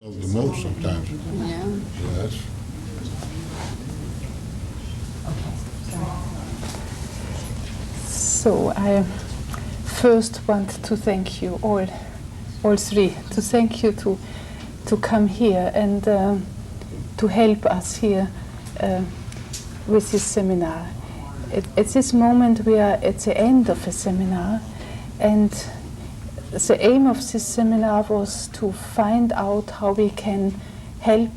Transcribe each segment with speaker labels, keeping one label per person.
Speaker 1: Of the most sometimes.
Speaker 2: Yeah.
Speaker 1: Yes.
Speaker 3: So I first want to thank you all three, to thank you to come here and to help us here with this seminar. At this moment we are at the end of a seminar, and the aim of this seminar was to find out how we can help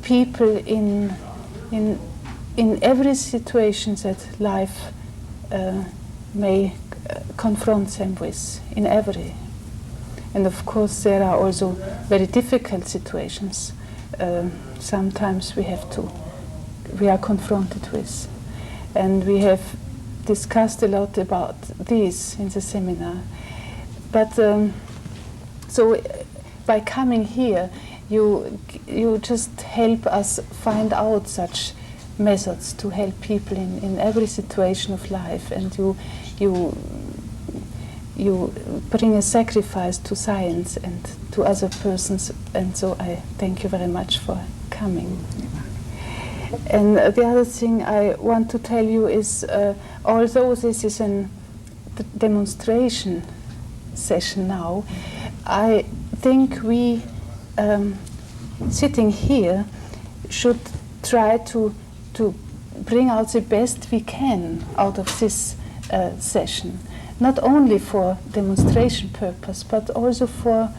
Speaker 3: people in every situation that life may confront them with, in every. And of course there are also very difficult situations sometimes we are confronted with. And we have discussed a lot about this in the seminar. But so by coming here, you just help us find out such methods to help people in every situation of life, and you bring a sacrifice to science and to other persons, and so I thank you very much for coming. And the other thing I want to tell you is, although this is a demonstration session now, I think we, sitting here, should try to bring out the best we can out of this session, not only for demonstration purpose, but also for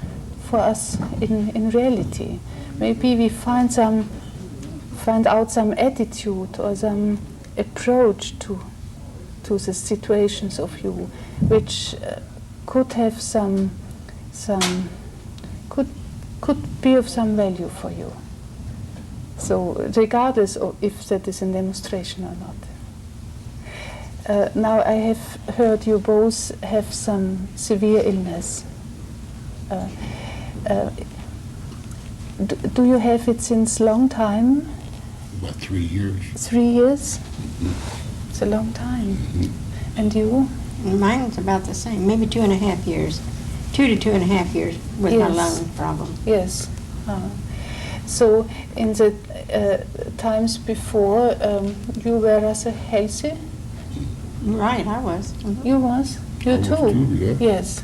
Speaker 3: us in reality. Maybe we find out some attitude or some approach to the situations of you, which could have could be of some value for you. So regardless of if that is a demonstration or not. Now I have heard you both have some severe illness. Do you have it since long time?
Speaker 1: About 3 years.
Speaker 3: 3 years?
Speaker 1: Mm-hmm.
Speaker 3: It's a long time.
Speaker 1: Mm-hmm.
Speaker 3: And you?
Speaker 2: Mine's about the same, maybe 2.5 years. 2 to 2.5 years with my lung problem.
Speaker 3: Yes. So in the times before, you were rather healthy?
Speaker 2: Right, I was. Mm-hmm.
Speaker 3: You was? You
Speaker 1: I was too, yeah.
Speaker 3: Yes.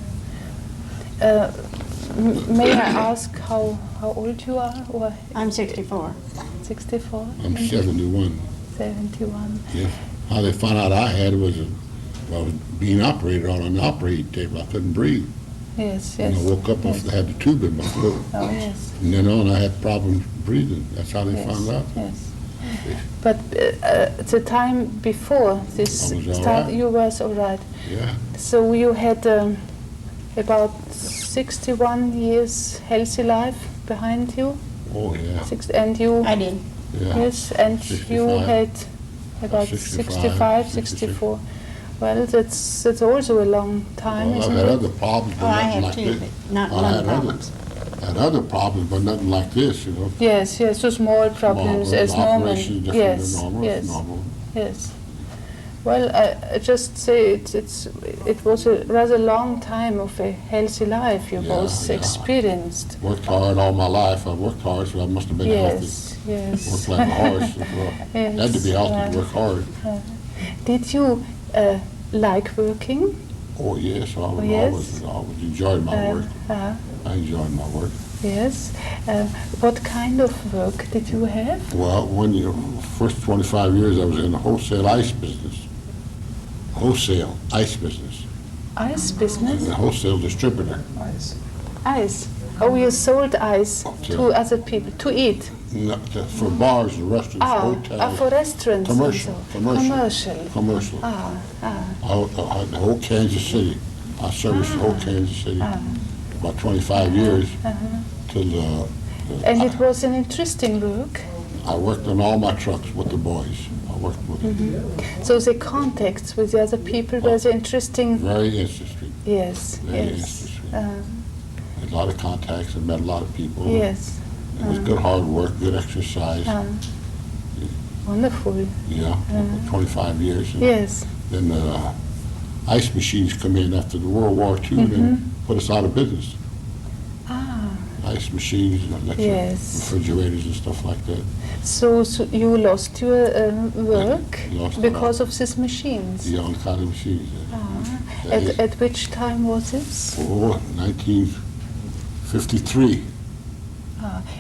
Speaker 3: May I ask how old you are? Or
Speaker 2: I'm 64.
Speaker 3: 64?
Speaker 1: I'm 71.
Speaker 3: 71.
Speaker 1: Yes. How they found out I had it was, I was being operated on an operating table. I couldn't breathe.
Speaker 3: Yes,
Speaker 1: And
Speaker 3: yes.
Speaker 1: I woke up,
Speaker 3: Yes.
Speaker 1: I had the tube in my throat.
Speaker 3: Oh, yes.
Speaker 1: And then on, I had problems breathing. That's how they
Speaker 3: Yes,
Speaker 1: found out.
Speaker 3: yes. But the time before this
Speaker 1: I was all
Speaker 3: start,
Speaker 1: right.
Speaker 3: you was all right.
Speaker 1: Yeah.
Speaker 3: So you had about 61 years healthy life behind you?
Speaker 1: Oh, yeah.
Speaker 3: And you?
Speaker 2: I did.
Speaker 1: Yeah.
Speaker 3: Yes, and
Speaker 1: 65.
Speaker 3: you had about
Speaker 1: 65,
Speaker 3: 64. Well, that's also a long time,
Speaker 1: Well, I've
Speaker 3: isn't
Speaker 1: had
Speaker 3: it?
Speaker 1: other problems, but
Speaker 2: Oh, I
Speaker 1: nothing
Speaker 2: have
Speaker 1: like
Speaker 2: too,
Speaker 1: this.
Speaker 2: but not
Speaker 1: I
Speaker 2: lung
Speaker 1: had
Speaker 2: problems.
Speaker 1: had other problems, but nothing like this, you know.
Speaker 3: Yes, yes, so small problems
Speaker 1: Small,
Speaker 3: as normal.
Speaker 1: operations, different
Speaker 3: Yes,
Speaker 1: than normal,
Speaker 3: yes,
Speaker 1: normal.
Speaker 3: yes. Well, I just say it was a rather long time of a healthy life you
Speaker 1: Yeah,
Speaker 3: both
Speaker 1: yeah.
Speaker 3: experienced.
Speaker 1: Worked hard all my life. I worked hard, so I must have been healthy.
Speaker 3: Yes, yes.
Speaker 1: Worked like a horse.
Speaker 3: Yes,
Speaker 1: Had to be healthy to work hard.
Speaker 3: Did you like working?
Speaker 1: Oh yes, I
Speaker 3: yes?
Speaker 1: always enjoyed my work. I enjoyed my work.
Speaker 3: Yes. What kind of work did you have?
Speaker 1: Well, first 25 years I was in the wholesale ice business. Wholesale ice business.
Speaker 3: Ice business?
Speaker 1: A wholesale distributor.
Speaker 3: Ice. Oh, you sold ice to other people to eat.
Speaker 1: For bars and restaurants, hotels.
Speaker 3: For restaurants.
Speaker 1: Commercial.
Speaker 3: Commercial.
Speaker 1: Commercial. The whole Kansas City. I serviced the whole Kansas City about 25 years. Till
Speaker 3: and it was an interesting work.
Speaker 1: I worked on all my trucks with the boys. I worked with them.
Speaker 3: So the contacts with the other people was interesting.
Speaker 1: Very interesting.
Speaker 3: Yes.
Speaker 1: Very
Speaker 3: yes.
Speaker 1: interesting. Had a lot of contacts and met a lot of people.
Speaker 3: Yes.
Speaker 1: It was good hard work, good exercise.
Speaker 3: Wonderful.
Speaker 1: Yeah, 25 years. And
Speaker 3: Yes.
Speaker 1: Then ice machines come in after the World War II and put us out of business. ice machines and electric
Speaker 3: Yes.
Speaker 1: refrigerators and stuff like that.
Speaker 3: So you lost your work
Speaker 1: Lost a
Speaker 3: because
Speaker 1: lot.
Speaker 3: of these machines?
Speaker 1: The old kind of machines.
Speaker 3: At which time was this?
Speaker 1: 1953.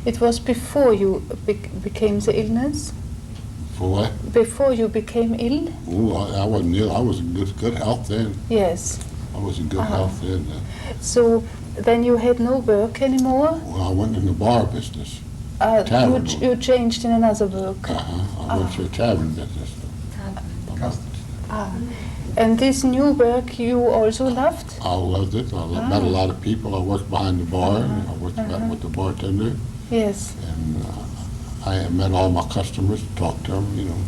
Speaker 3: It was before you became the illness?
Speaker 1: For what?
Speaker 3: Before you became ill?
Speaker 1: Oh, I wasn't ill. I was in good health then.
Speaker 3: Yes.
Speaker 1: I was in good health then.
Speaker 3: So then you had no work anymore?
Speaker 1: Well, I went in the bar business.
Speaker 3: You,
Speaker 1: Tavern.
Speaker 3: you changed in another work?
Speaker 1: I went to a tavern business.
Speaker 3: And this new work you also loved?
Speaker 1: I loved it. I met a lot of people. I worked behind the bar. I worked with the bartender.
Speaker 3: Yes.
Speaker 1: And I met all my customers, talked to them, you know.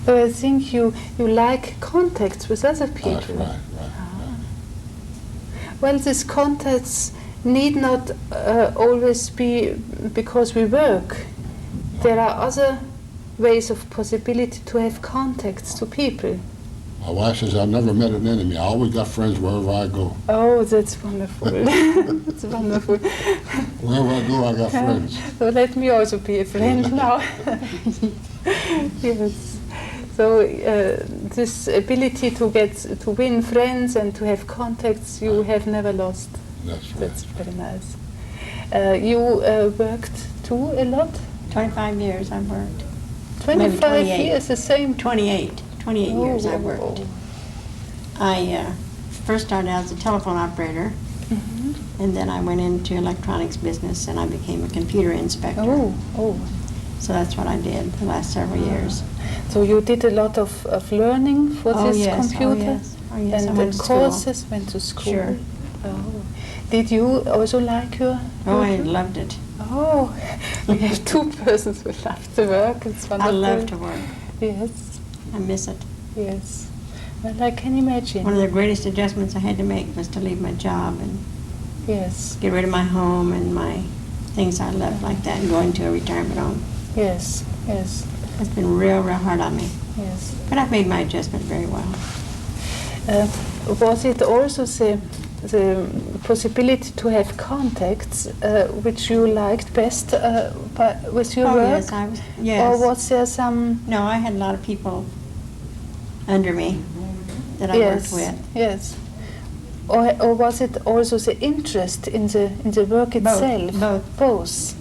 Speaker 3: So I think you like contacts with other people.
Speaker 1: That's right.
Speaker 3: Well, these contacts need not always be because we work. There are other ways of possibility to have contacts to people.
Speaker 1: My wife says I've never met an enemy. I always got friends wherever I go.
Speaker 3: Oh, that's wonderful. That's wonderful.
Speaker 1: Wherever I go, I got friends.
Speaker 3: So let me also be a friend now. Yes. So this ability to win friends and to have contacts, you have never lost.
Speaker 1: That's right.
Speaker 3: That's very nice. You worked too a lot?
Speaker 2: 25 years I worked.
Speaker 3: 25
Speaker 2: 28.
Speaker 3: years, the same.
Speaker 2: 28 years I worked. I first started out as a telephone operator, and then I went into electronics business, and I became a computer inspector.
Speaker 3: Oh.
Speaker 2: So that's what I did the last several years.
Speaker 3: So you did a lot of learning for this computer?
Speaker 2: Oh, yes. I
Speaker 3: And
Speaker 2: went
Speaker 3: the
Speaker 2: to school.
Speaker 3: courses, went to school?
Speaker 2: Sure.
Speaker 3: Oh. Did you also like your
Speaker 2: Oh, I
Speaker 3: work?
Speaker 2: loved it.
Speaker 3: Oh, we have two persons who love to work. It's
Speaker 2: I
Speaker 3: wonderful.
Speaker 2: love to work.
Speaker 3: Yes,
Speaker 2: I miss it.
Speaker 3: yes. Well, I can imagine.
Speaker 2: One of the greatest adjustments I had to make was to leave my job and
Speaker 3: Yes,
Speaker 2: get rid of my home and my things I loved like that and go into a retirement home.
Speaker 3: yes, yes,
Speaker 2: It's been real hard on me.
Speaker 3: yes.
Speaker 2: But I've made my adjustment very well.
Speaker 3: Was it also the possibility to have contacts which you liked best with your work?
Speaker 2: Yes, I was. Yes.
Speaker 3: Or was there some?
Speaker 2: No, I had a lot of people under me that I worked with.
Speaker 3: Yes. Or was it also the interest in the work itself?
Speaker 2: Both.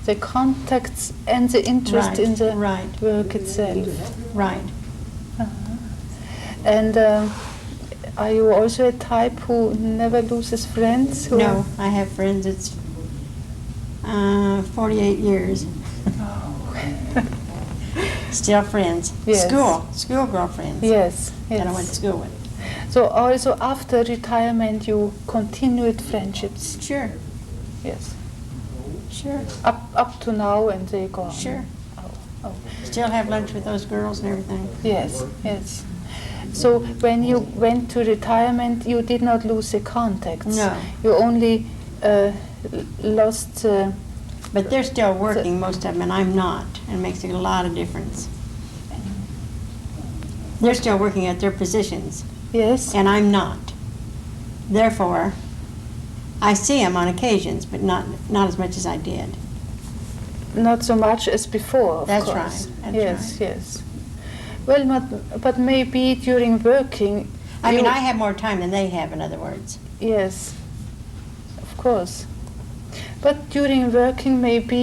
Speaker 3: The contacts and the interest
Speaker 2: Right,
Speaker 3: in the
Speaker 2: right.
Speaker 3: work itself.
Speaker 2: Right.
Speaker 3: And are you also a type who never loses friends? Who
Speaker 2: No, I have friends. It's 48 years. Still friends.
Speaker 3: Yes.
Speaker 2: School girlfriends
Speaker 3: Yes,
Speaker 2: that I went to
Speaker 3: yes.
Speaker 2: school with.
Speaker 3: So also after retirement you continued friendships?
Speaker 2: Sure,
Speaker 3: Yes.
Speaker 2: sure,
Speaker 3: Up to now and they go on?
Speaker 2: sure.
Speaker 3: Oh.
Speaker 2: Still have lunch with those girls and everything.
Speaker 3: Yes, yes. So when you went to retirement, you did not lose the contacts.
Speaker 2: No.
Speaker 3: You only lost.
Speaker 2: But they're still working, most of them, and I'm not. And it makes a lot of difference. They're still working at their positions,
Speaker 3: Yes.
Speaker 2: and I'm not. Therefore, I see them on occasions, but not as much as I did.
Speaker 3: Not so much as before. Of
Speaker 2: That's
Speaker 3: course.
Speaker 2: right, that's
Speaker 3: yes,
Speaker 2: right.
Speaker 3: yes. Well, but maybe during working.
Speaker 2: I mean,
Speaker 3: you-
Speaker 2: I have more time than they have, in other words.
Speaker 3: Yes, of course. But during working, maybe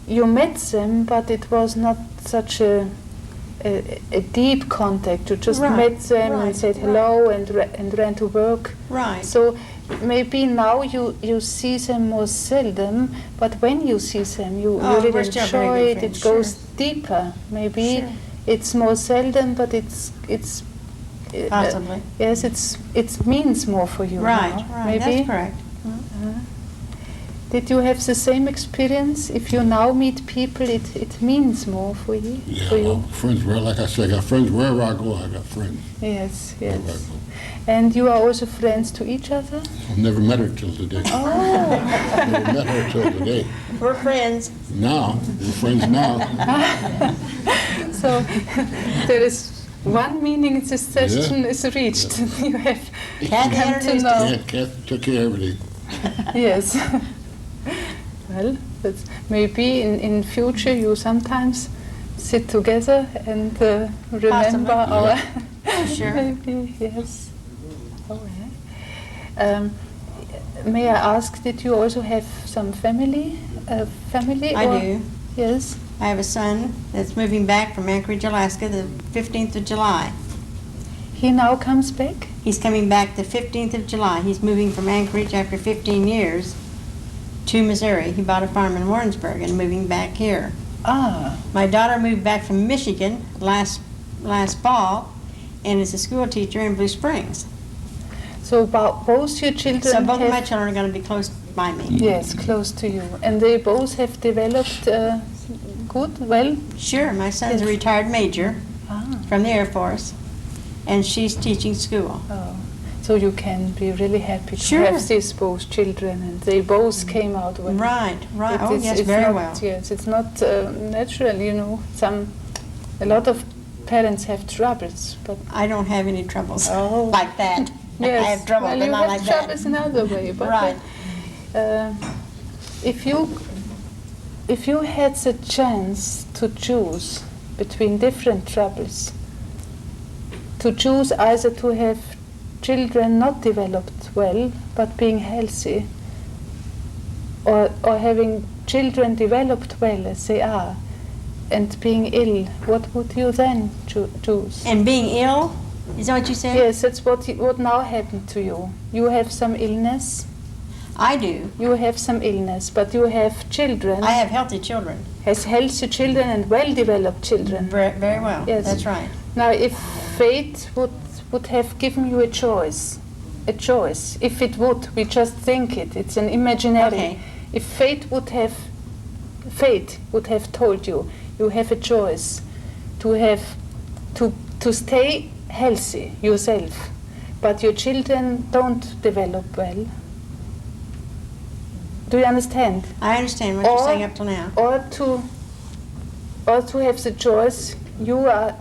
Speaker 3: you met them, but it was not such a deep contact. You just
Speaker 2: Right,
Speaker 3: met them and
Speaker 2: right,
Speaker 3: said hello and ran to work.
Speaker 2: Right.
Speaker 3: So maybe now you see them more seldom, but when you see them, you
Speaker 2: Oh,
Speaker 3: really
Speaker 2: we're still very
Speaker 3: enjoy
Speaker 2: good
Speaker 3: it.
Speaker 2: friends,
Speaker 3: It goes
Speaker 2: sure.
Speaker 3: deeper. Maybe
Speaker 2: Sure.
Speaker 3: it's more seldom, but it's
Speaker 2: Possibly.
Speaker 3: yes, it means more for you.
Speaker 2: Right,
Speaker 3: now.
Speaker 2: right,
Speaker 3: Maybe.
Speaker 2: that's correct.
Speaker 3: Did you have the same experience? If you now meet people, it means more for you.
Speaker 1: Yeah,
Speaker 3: For you.
Speaker 1: well, friends, like I said, I got friends wherever I go, I got friends.
Speaker 3: Yes,
Speaker 1: Wherever I
Speaker 3: yes.
Speaker 1: go.
Speaker 3: And you are also friends to each other?
Speaker 1: I've never met her till today.
Speaker 3: Oh,
Speaker 1: Never met her till today.
Speaker 2: We're friends.
Speaker 1: Now, we're friends now.
Speaker 3: so there is one meaning this session is reached. You have
Speaker 2: Kathy
Speaker 3: come to
Speaker 2: introduced
Speaker 3: know.
Speaker 1: Yeah, Kath took care of everything.
Speaker 3: Yes. Well, but maybe in future you sometimes sit together and remember our.
Speaker 2: Sure.
Speaker 3: Maybe, yes. Oh, yeah. May I ask, did you also have some family? Family?
Speaker 2: I
Speaker 3: or-
Speaker 2: do.
Speaker 3: Yes.
Speaker 2: I have a son that's moving back from Anchorage, Alaska, the 15th of July.
Speaker 3: He now comes back?
Speaker 2: He's coming back the 15th of July. He's moving from Anchorage after 15 years to Missouri. He bought a farm in Warrensburg and moving back here.
Speaker 3: Ah,
Speaker 2: My daughter moved back from Michigan last fall and is a school teacher in Blue Springs.
Speaker 3: so both your children
Speaker 2: So both of my
Speaker 3: have,
Speaker 2: children are going to be close by me.
Speaker 3: yes, close to you, and they both have developed good, well?
Speaker 2: Sure, my son's a
Speaker 3: Yes.
Speaker 2: retired major
Speaker 3: Ah,
Speaker 2: from the Air Force, and she's teaching school.
Speaker 3: oh. So you can be really happy to
Speaker 2: Sure.
Speaker 3: have these both children, and they both came out well.
Speaker 2: Right, right.
Speaker 3: It
Speaker 2: Oh,
Speaker 3: is-
Speaker 2: yes,
Speaker 3: it's
Speaker 2: very
Speaker 3: not-
Speaker 2: well.
Speaker 3: Yes, it's not natural, you know. A lot of parents have troubles, but
Speaker 2: I don't have any troubles
Speaker 3: Oh.
Speaker 2: like that.
Speaker 3: yes,
Speaker 2: I have trouble,
Speaker 3: well,
Speaker 2: but
Speaker 3: you
Speaker 2: not
Speaker 3: have
Speaker 2: like
Speaker 3: troubles
Speaker 2: that.
Speaker 3: another way. But
Speaker 2: Right.
Speaker 3: If you had the chance to choose between different troubles, to choose either to have children not developed well but being healthy, or having children developed well as they are and being ill, what would you then choose?
Speaker 2: And being ill, is that what you said?
Speaker 3: Yes, that's what now happened to you. You have some illness.
Speaker 2: I do.
Speaker 3: You have some illness, but you have children.
Speaker 2: I have healthy children.
Speaker 3: Has healthy children and well-developed children.
Speaker 2: Very, very well.
Speaker 3: Yes.
Speaker 2: That's right.
Speaker 3: Now, if fate would have given you a choice, if it would, we just think it. It's an imaginary.
Speaker 2: Okay.
Speaker 3: If fate would have told you, you have a choice to stay healthy yourself, but your children don't develop well. Do you understand?
Speaker 2: I understand what you're saying up till now.
Speaker 3: Or to have the choice, you are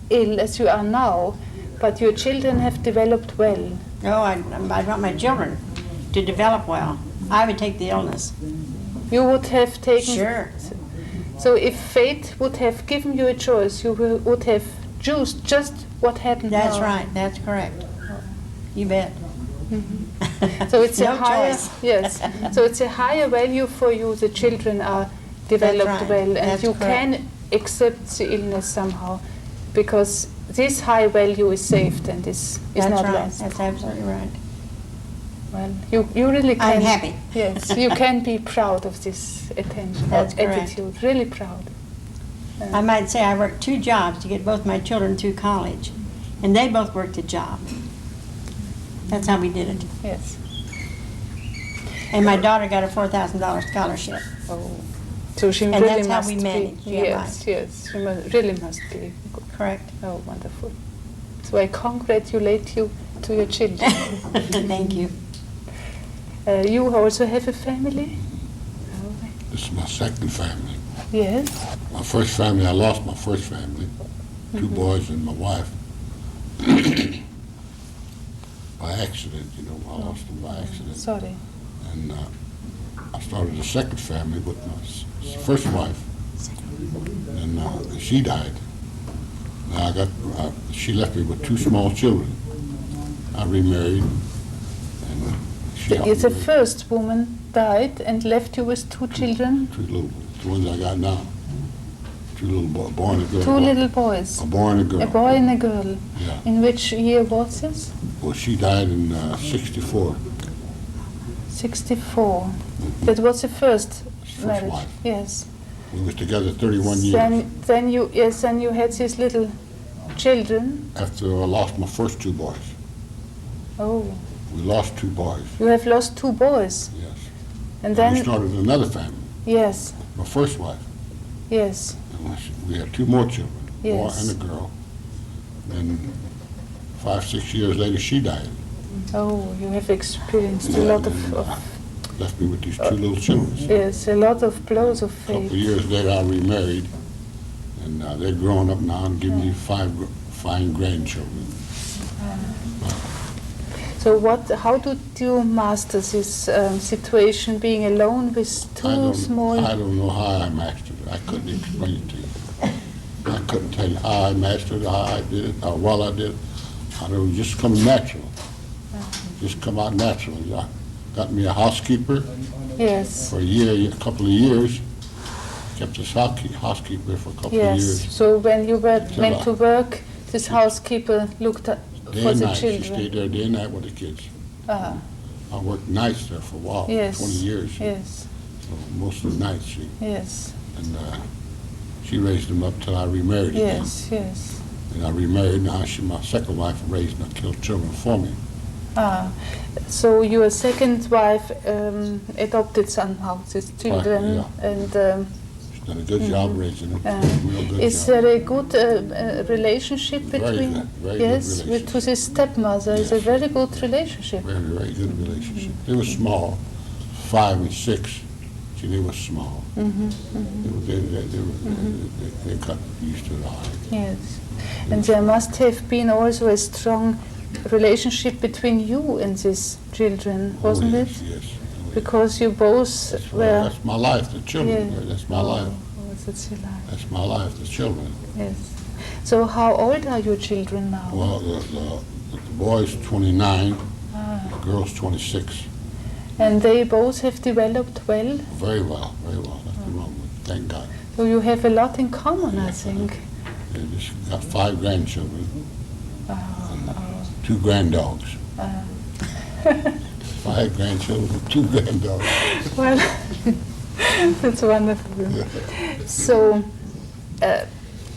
Speaker 3: ill as you are now, but your children have developed well.
Speaker 2: No, I want my children to develop well. I would take the illness.
Speaker 3: You would have taken.
Speaker 2: Sure.
Speaker 3: So if fate would have given you a choice, you would have chosen just what happened
Speaker 2: That's
Speaker 3: now.
Speaker 2: right. That's correct. You bet.
Speaker 3: So it's
Speaker 2: No
Speaker 3: a higher,
Speaker 2: choice.
Speaker 3: yes. So it's a higher value for you. The children are developed
Speaker 2: right.
Speaker 3: well, and
Speaker 2: That's
Speaker 3: you
Speaker 2: correct.
Speaker 3: can accept the illness somehow, because this high value is saved and is
Speaker 2: That's
Speaker 3: not
Speaker 2: right.
Speaker 3: lost.
Speaker 2: That's absolutely right.
Speaker 3: Well, you really can.
Speaker 2: I'm happy.
Speaker 3: Yes, you can be proud of this attention,
Speaker 2: That's
Speaker 3: or
Speaker 2: correct.
Speaker 3: attitude. Really proud.
Speaker 2: I might say I worked 2 jobs to get both my children through college, and they both worked a job. That's how we did it.
Speaker 3: Yes.
Speaker 2: And my daughter got a $4,000 scholarship.
Speaker 3: Oh. So she
Speaker 2: And
Speaker 3: really
Speaker 2: that's how
Speaker 3: must
Speaker 2: we
Speaker 3: be.
Speaker 2: managed, yeah,
Speaker 3: Yes,
Speaker 2: right.
Speaker 3: yes. She really must be. Good.
Speaker 2: Correct.
Speaker 3: Oh, wonderful. So I congratulate you to your children.
Speaker 2: Thank you.
Speaker 3: You also have a family?
Speaker 1: This is my second family.
Speaker 3: Yes.
Speaker 1: My first family, I lost my first family, 2 boys and my wife. By accident, you know, I lost them by accident.
Speaker 3: Sorry.
Speaker 1: And I started a second family with my first wife. And she died. Now she left me with 2 small children. I remarried, and she helped
Speaker 3: It's the
Speaker 1: me with
Speaker 3: first woman died and left you with 2 children?
Speaker 1: 2 little, the ones I got now. 2 little boys, boy and a girl.
Speaker 3: 2 little boys.
Speaker 1: A boy and a girl.
Speaker 3: A boy and a girl.
Speaker 1: Yeah.
Speaker 3: In which year was this?
Speaker 1: Well, she died in 64.
Speaker 3: 64. That was the first marriage.
Speaker 1: wife.
Speaker 3: Yes.
Speaker 1: We was together 31 years.
Speaker 3: Then you had these little children.
Speaker 1: After I lost my first 2 boys.
Speaker 3: Oh,
Speaker 1: We lost 2 boys,
Speaker 3: you have lost 2 boys.
Speaker 1: yes.
Speaker 3: And
Speaker 1: We
Speaker 3: then,
Speaker 1: started another family,
Speaker 3: yes,
Speaker 1: my first wife.
Speaker 3: yes,
Speaker 1: And we had 2 more children, a boy
Speaker 3: Yes.
Speaker 1: and a girl. Then 5, 6 years later, she died.
Speaker 3: oh, you have experienced a
Speaker 1: Yeah,
Speaker 3: lot
Speaker 1: and,
Speaker 3: of
Speaker 1: left me with these 2 little children.
Speaker 3: yes, a lot of blows of
Speaker 1: A couple
Speaker 3: fate.
Speaker 1: of years later, I remarried, and they're grown up now and give me 5 fine grandchildren.
Speaker 3: So So how did you master this situation, being alone with two small...
Speaker 1: I don't know how I mastered it. I couldn't explain it to you. I couldn't tell you how I mastered it, how I did it, how well I did it. I don't know, just come natural. Just come out natural. I got me a housekeeper
Speaker 3: Yes.
Speaker 1: for a couple of years. Kept this housekeeper for a couple of
Speaker 3: Yes.
Speaker 1: years.
Speaker 3: So when you went to work, this housekeeper looked
Speaker 1: Day
Speaker 3: for
Speaker 1: and
Speaker 3: the
Speaker 1: night. She
Speaker 3: children.
Speaker 1: stayed there day and night with the kids.
Speaker 3: Ah,
Speaker 1: I worked nights there for a while,
Speaker 3: yes.
Speaker 1: 20 years.
Speaker 3: Yes.
Speaker 1: So most of the nights
Speaker 3: Yes.
Speaker 1: and she raised them up till I remarried again.
Speaker 3: Yes. Yes.
Speaker 1: And I remarried. Now my second wife raised my children for me.
Speaker 3: Ah, so your second wife adopted somehow these children,
Speaker 1: yeah.
Speaker 3: and
Speaker 1: She's done a good job raising them. Real good
Speaker 3: is
Speaker 1: job.
Speaker 3: there a good relationship
Speaker 1: Very
Speaker 3: between?
Speaker 1: good, very good
Speaker 3: Yes,
Speaker 1: relationship.
Speaker 3: to his stepmother is a
Speaker 1: Yes.
Speaker 3: very good relationship.
Speaker 1: Very, very good relationship. They were small, 5 and 6. See, they were small. They got used to it all.
Speaker 3: Yes, and there must have been also a strong relationship between you and these children, wasn't
Speaker 1: Oh,
Speaker 3: it?
Speaker 1: yes, yes.
Speaker 3: Because you both were.
Speaker 1: That's my life, the children.
Speaker 3: Yeah.
Speaker 1: That's my life.
Speaker 3: Oh, that's your life.
Speaker 1: That's my life, the children.
Speaker 3: Yes. So how old are your children now?
Speaker 1: Well, the boy's 29, the girl's 26.
Speaker 3: And they both have developed well.
Speaker 1: Very well, very well. Nothing wrong with it. Thank God.
Speaker 3: So you have a lot in common, I think.
Speaker 1: They just got 5 grandchildren, 2 granddogs. 5 grandchildren, 2 granddogs.
Speaker 3: Well, that's wonderful. So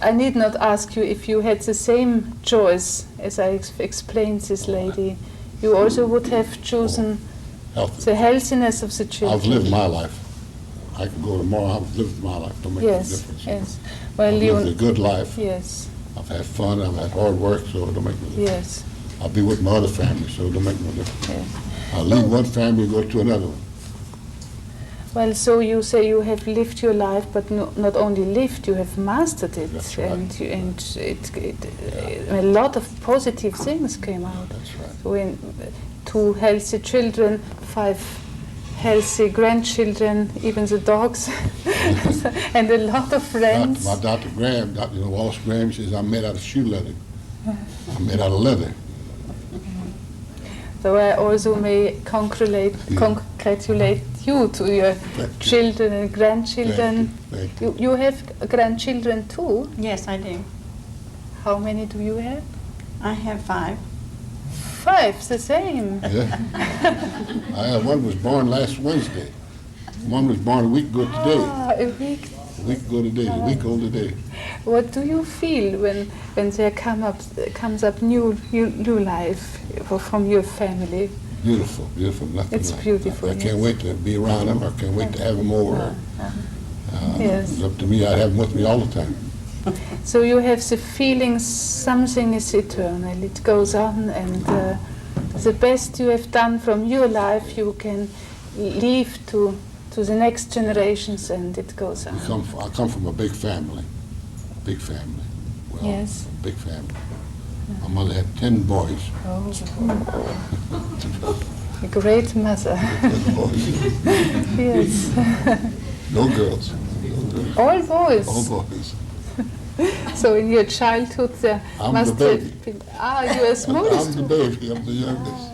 Speaker 3: I need not ask you if you had the same choice as I explained this lady. You also would have chosen
Speaker 1: Healthy.
Speaker 3: the healthiness of the children.
Speaker 1: I've lived my life. I can go tomorrow. I've lived my life. Don't make any
Speaker 3: Yes,
Speaker 1: difference.
Speaker 3: yes. Well,
Speaker 1: I've lived a good life.
Speaker 3: Yes,
Speaker 1: I've had fun. I've had hard work, so it don't make no difference.
Speaker 3: yes,
Speaker 1: I'll be with my other family, so it don't make no difference.
Speaker 3: yes.
Speaker 1: I'll leave one family and go to another one.
Speaker 3: Well, so you say you have lived your life, but not only lived, you have mastered it,
Speaker 1: That's right.
Speaker 3: and a lot of positive things came out.
Speaker 1: That's right.
Speaker 3: When 2 healthy children, 5 healthy grandchildren, even the dogs, and a lot of friends.
Speaker 1: My Dr. Graham, Dr. Wallace Graham, says I'm made out of shoe leather. I'm made out of leather.
Speaker 3: So I also may congratulate you to your children and grandchildren.
Speaker 1: Thank you.
Speaker 3: You have grandchildren too?
Speaker 2: Yes, I do.
Speaker 3: How many do you have?
Speaker 2: I have 5.
Speaker 3: 5, the same.
Speaker 1: Yeah. One was born last Wednesday. One was born a week ago today.
Speaker 3: Ah, a week.
Speaker 1: A week ago today. A week old today.
Speaker 3: What do you feel when there comes up new life from your family?
Speaker 1: Beautiful, beautiful. Nothing
Speaker 3: It's
Speaker 1: like it.
Speaker 3: beautiful,
Speaker 1: I can't
Speaker 3: yes.
Speaker 1: wait to be around them. I can't wait to have them over.
Speaker 3: Yes.
Speaker 1: It's up to me. I'd have them with me all the time.
Speaker 3: So you have the feeling something is eternal. It goes on, and the best you have done from your life, you can leave to the next generations, and it goes on.
Speaker 1: I come from a big family. Big family. Well,
Speaker 3: Yes.
Speaker 1: a big family. My mother had 10 boys.
Speaker 3: Oh. A great mother.
Speaker 1: 10 boys.
Speaker 3: Yes.
Speaker 1: No girls.
Speaker 3: All boys.
Speaker 1: All boys.
Speaker 3: So in your childhood there
Speaker 1: I'm
Speaker 3: must
Speaker 1: the baby.
Speaker 3: have been... Ah, you are
Speaker 1: I'm
Speaker 3: smallest.
Speaker 1: the baby. I'm the youngest.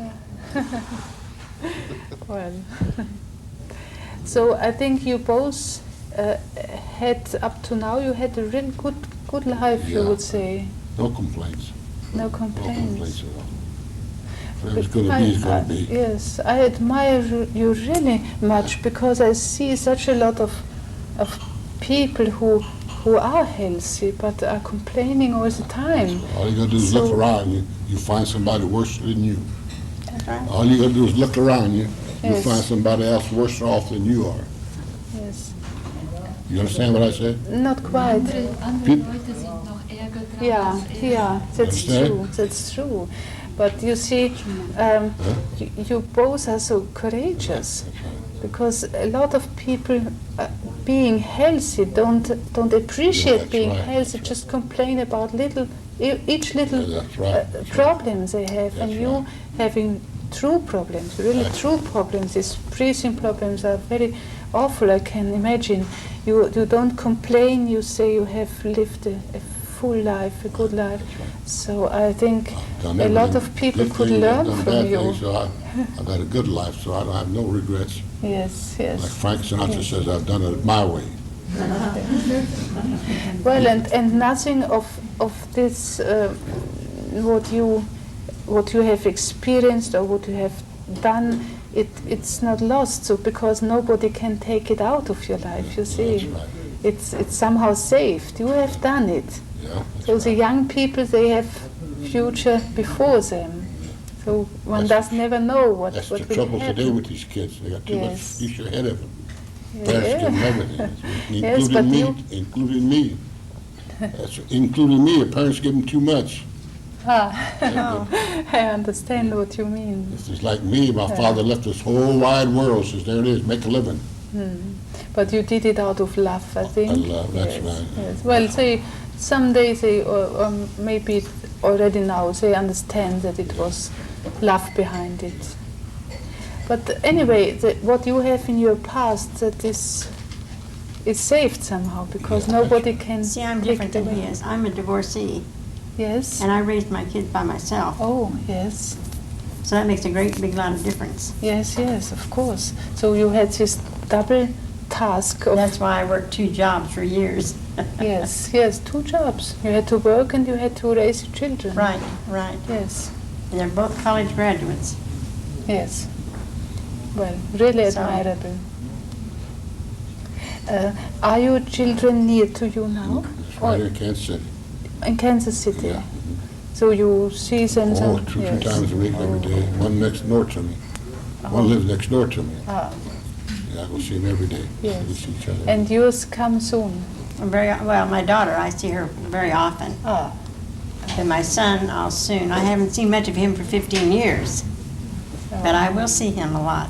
Speaker 3: Well, so I think you both had, up to now, you had a real good life, you
Speaker 1: Yeah.
Speaker 3: would say.
Speaker 1: No complaints.
Speaker 3: No
Speaker 1: No
Speaker 3: complaints.
Speaker 1: complaints at all. Whatever's going to be is going to be.
Speaker 3: Yes, I admire you really much, because I see such a lot of people who are healthy but are complaining all the time.
Speaker 1: All you got to do is
Speaker 3: So-
Speaker 1: look around you. You find somebody worse than you.
Speaker 2: That's right.
Speaker 1: All you got to do is look around you. You'll
Speaker 3: Yes.
Speaker 1: find somebody else worse off than you are.
Speaker 3: Yes,
Speaker 1: You understand what I said?
Speaker 3: not quite.
Speaker 4: Andere Leute sind noch ärger dran
Speaker 3: Yeah,
Speaker 4: als er.
Speaker 3: yeah, that's
Speaker 1: Understand?
Speaker 3: true. That's true. But you see, you both are so courageous, because a lot of people being healthy don't appreciate
Speaker 1: that's
Speaker 3: being
Speaker 1: right,
Speaker 3: healthy.
Speaker 1: that's
Speaker 3: Just complain about each little
Speaker 1: Yeah, that's right, that's right.
Speaker 3: problem they have, and
Speaker 1: That's
Speaker 3: you
Speaker 1: right.
Speaker 3: having true problems, really true problems. These breathing problems are very awful, I can imagine. You don't complain, you say you have lived a full life, a good life. So I think a lot of people could learn from you.
Speaker 1: So I've had a good life, so I have no regrets.
Speaker 3: Yes,
Speaker 1: Like
Speaker 3: yes.
Speaker 1: Frank Sinatra says, I've done it my way.
Speaker 3: Well, and nothing of this, what you have experienced or what you have done, it's not lost. So because nobody can take it out of your life, you see,
Speaker 1: That's right.
Speaker 3: it's somehow saved. You have done it.
Speaker 1: Yeah, that's
Speaker 3: So the
Speaker 1: right.
Speaker 3: young people, they have future before them. So one does never know what
Speaker 1: That's
Speaker 3: will
Speaker 1: the trouble
Speaker 3: happen.
Speaker 1: today with these kids. They got too much
Speaker 3: Yes.
Speaker 1: future ahead of them.
Speaker 3: Yeah.
Speaker 1: Parents give them everything,
Speaker 3: Yes, but
Speaker 1: including me. That's including me. The parents give them too much.
Speaker 3: I understand what you mean.
Speaker 1: It's just like me. My father left this whole wide world. Says, there it is, make a living.
Speaker 3: But you did it out of love, I think.
Speaker 1: And love, that's
Speaker 3: Yes,
Speaker 1: right.
Speaker 3: yes. Well, someday they, or maybe already now, they understand that it was love behind it. But anyway, what you have in your past, that is saved somehow, because
Speaker 1: Yeah,
Speaker 3: nobody can
Speaker 2: See, I'm
Speaker 3: take
Speaker 2: different
Speaker 3: it
Speaker 2: than he
Speaker 3: away.
Speaker 2: is. I'm a divorcee,
Speaker 3: Yes.
Speaker 2: and I raised my kids by myself.
Speaker 3: Oh, yes.
Speaker 2: So that makes a great big lot of difference.
Speaker 3: Yes, yes, of course. So you had this double task of
Speaker 2: That's why I worked 2 jobs for years.
Speaker 3: yes, 2 jobs. You had to work and you had to raise children.
Speaker 2: Right, right.
Speaker 3: Yes,
Speaker 2: And they're both college graduates.
Speaker 3: yes. Well, really
Speaker 2: So-
Speaker 3: admirable. Are your children near to you now?
Speaker 1: It's right here in Kansas City.
Speaker 3: In Kansas City?
Speaker 1: Yeah.
Speaker 3: So you see them?
Speaker 1: Oh, two times a week, every day. One next door to me. One lives next door to me.
Speaker 3: Ah,
Speaker 1: Yeah, I go see him every day.
Speaker 3: Yes.
Speaker 1: We see each other.
Speaker 3: and yours come soon?
Speaker 2: Well, my daughter, I see her very often.
Speaker 3: Ah,
Speaker 2: And my son, I'll soon. I haven't seen much of him for 15 years, but I will see him a lot.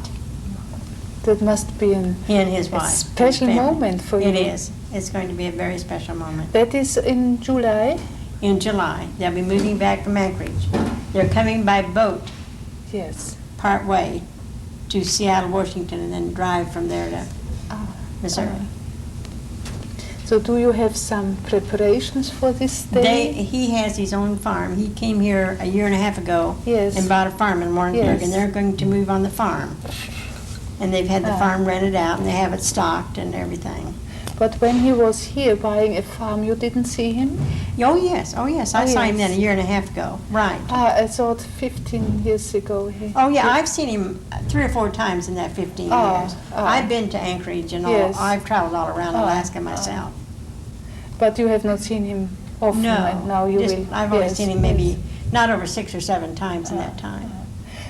Speaker 3: that must be
Speaker 2: He and his
Speaker 3: a
Speaker 2: wife.
Speaker 3: special
Speaker 2: his family.
Speaker 3: moment for you.
Speaker 2: It is. It's going to be a very special moment.
Speaker 3: That is in July?
Speaker 2: In July, they'll be moving back from Anchorage. They're coming by boat
Speaker 3: Yes.
Speaker 2: part way to Seattle, Washington, and then drive from there to
Speaker 3: Ah,
Speaker 2: Missouri.
Speaker 3: So do you have some preparations for this day?
Speaker 2: He has his own farm. He came here a year and a half ago
Speaker 3: Yes.
Speaker 2: and bought a farm in Warrensburg,
Speaker 3: Yes.
Speaker 2: and they're going to move on the farm. And they've had the
Speaker 3: Ah.
Speaker 2: farm rented out, and they have it stocked and everything.
Speaker 3: But when he was here buying a farm, you didn't see him?
Speaker 2: Oh, yes, oh, yes. I
Speaker 3: Oh,
Speaker 2: saw him
Speaker 3: yes.
Speaker 2: then a year and a half ago. Right.
Speaker 3: I thought 15 years ago.
Speaker 2: Oh, yeah, I've seen him 3 or 4 times in that 15
Speaker 3: Ah,
Speaker 2: years.
Speaker 3: ah.
Speaker 2: I've been to Anchorage and all.
Speaker 3: Yes.
Speaker 2: I've traveled all around
Speaker 3: Ah,
Speaker 2: Alaska myself.
Speaker 3: But you have not seen him often,
Speaker 2: No,
Speaker 3: and now you
Speaker 2: just,
Speaker 3: will.
Speaker 2: I've only
Speaker 3: yes,
Speaker 2: seen him maybe
Speaker 3: yes.
Speaker 2: not over 6 or 7 times in that
Speaker 3: Ah,
Speaker 2: time.